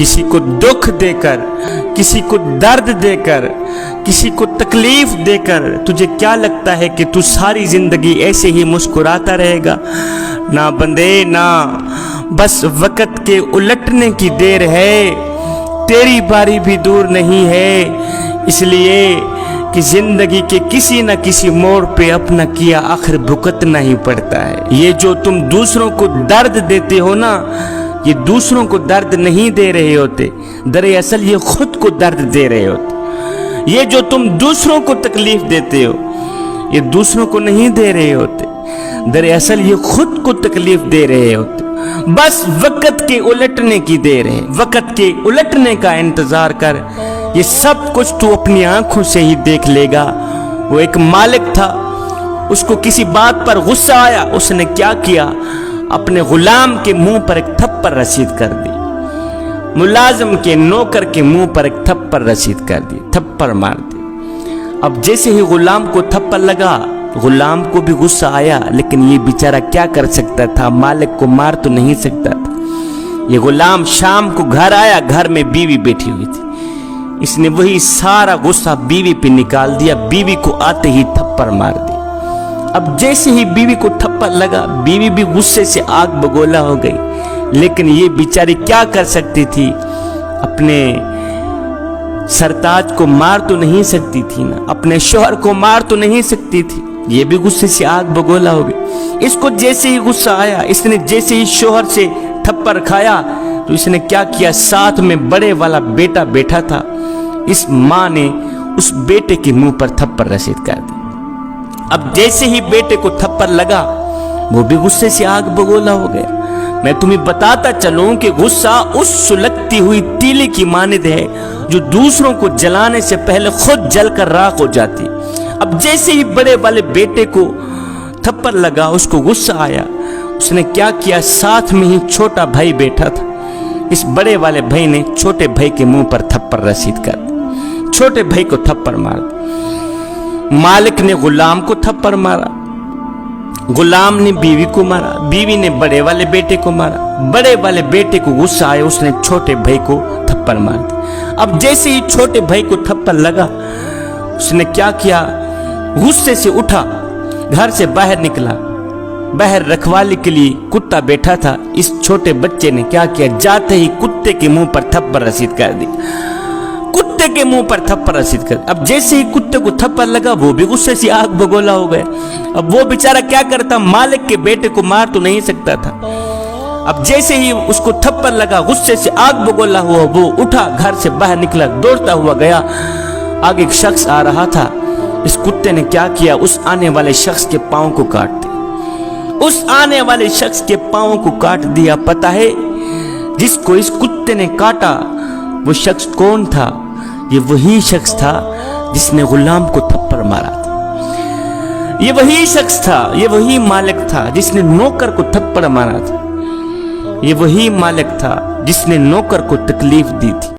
किसी को दुख देकर, किसी को दर्द देकर, किसी को तकलीफ देकर तुझे क्या लगता है कि तू सारी जिंदगी ऐसे ही मुस्कुराता रहेगा? ना बंदे ना, बस वक्त के उलटने की देर है, तेरी बारी भी दूर नहीं है। इसलिए कि जिंदगी के किसी न किसी मोड़ पे अपना किया आखिर भुगतना ही पड़ता है। ये जो तुम दूसरों को दर्द देते हो ना, ये दूसरों को दर्द नहीं दे रहे होते, दरअसल ये खुद को दर्द दे रहे होते। ये जो तुम दूसरों को तकलीफ देते हो, ये दूसरों को नहीं दे रहे होते, दरअसल ये खुद को तकलीफ दे रहे होते। बस वक्त के उलटने की देर है, वक्त के उलटने का इंतजार कर, ये सब कुछ तू अपनी आंखों से ही देख लेगा। वो एक मालिक था, उसको किसी बात पर गुस्सा आया, उसने क्या किया? अपने गुलाम के मुंह पर एक थप्पड़ रसीद कर दी, मुलाजिम के नौकर के मुंह पर एक थप्पड़ रसीद कर दी, थप्पड़ मार दी। अब जैसे ही गुलाम को थप्पड़ लगा, गुलाम को भी गुस्सा आया, लेकिन ये बेचारा क्या कर सकता था? मालिक को मार तो नहीं सकता था। ये गुलाम शाम को घर आया, घर में बीवी बैठी हुई थी, इसने वही सारा गुस्सा बीवी पे निकाल दिया, बीवी को आते ही थप्पड़ मार दी। अब जैसे ही बीवी को थप्पड़ लगा, बीवी भी गुस्से से आग बगोला हो गई, लेकिन ये बेचारी क्या कर सकती थी? अपने सरताज को मार तो नहीं सकती थी ना, अपने शोहर को मार तो नहीं सकती थी। ये भी गुस्से से आग बगोला हो गई। इसको जैसे ही गुस्सा आया, इसने जैसे ही शोहर से थप्पड़ खाया, तो इसने क्या किया? साथ में बड़े वाला बेटा बैठा था, इस माँ ने उस बेटे के मुंह पर थप्पड़ रसीद कर दी। अब जैसे ही बेटे को थप्पड़ लगा, वो भी गुस्से से आग बगोला हो गया। मैं तुम्हें बताता चलूं कि गुस्सा उस सुलगती हुई तीली की मानिंद है जो दूसरों को जलाने से पहले खुद जलकर राख हो जाती। अब जैसे ही बड़े वाले बेटे को थप्पड़ लगा, उसको गुस्सा आया, उसने क्या किया? साथ में ही छोटा भाई बैठा था, इस बड़े वाले भाई ने छोटे भाई के मुंह पर थप्पड़ रसीद कर दी, छोटे भाई को थप्पड़ मार दी। मालिक ने गुलाम को थप्पड़ मारा, गुलाम ने बीवी को मारा, बीवी ने बड़े वाले बेटे को मारा, बड़े वाले बेटे को गुस्सा आया, उसने छोटे भाई को थप्पड़ मार दी। अब जैसे ही छोटे भाई को थप्पड़ लगा, उसने क्या किया? गुस्से से उठा, घर से बाहर निकला, बाहर रखवाली के लिए कुत्ता बैठा था, इस छोटे बच्चे ने क्या किया? जाते ही कुत्ते के मुंह पर थप्पड़ रसीद कर दी, कुत्ते के मुंह पर थप्पड़ रसीद कर। अब जैसे ही कुत्ते को थप्पड़ लगा, वो भी गुस्से से आग बगोला हो गया। अब वो बेचारा क्या करता? मालिक के बेटे को मार तो नहीं सकता था। अब जैसे ही उसको थप्पड़ लगा, गुस्से से आग बगोला हुआ, वो उठा, घर से बाहर निकला, दौड़ता हुआ गया। आगे एक शख्स आ रहा था, इस कुत्ते ने क्या किया? उस आने वाले शख्स के पांव को काट दिया, उस आने वाले शख्स के पांव को काट दिया। पता है जिसको इस कुत्ते ने काटा वो शख्स कौन था? ये वही शख्स था जिसने गुलाम को थप्पड़ मारा था। ये वही शख्स था, ये वही मालिक था जिसने नौकर को थप्पड़ मारा था। ये वही मालिक था जिसने नौकर को तकलीफ दी थी।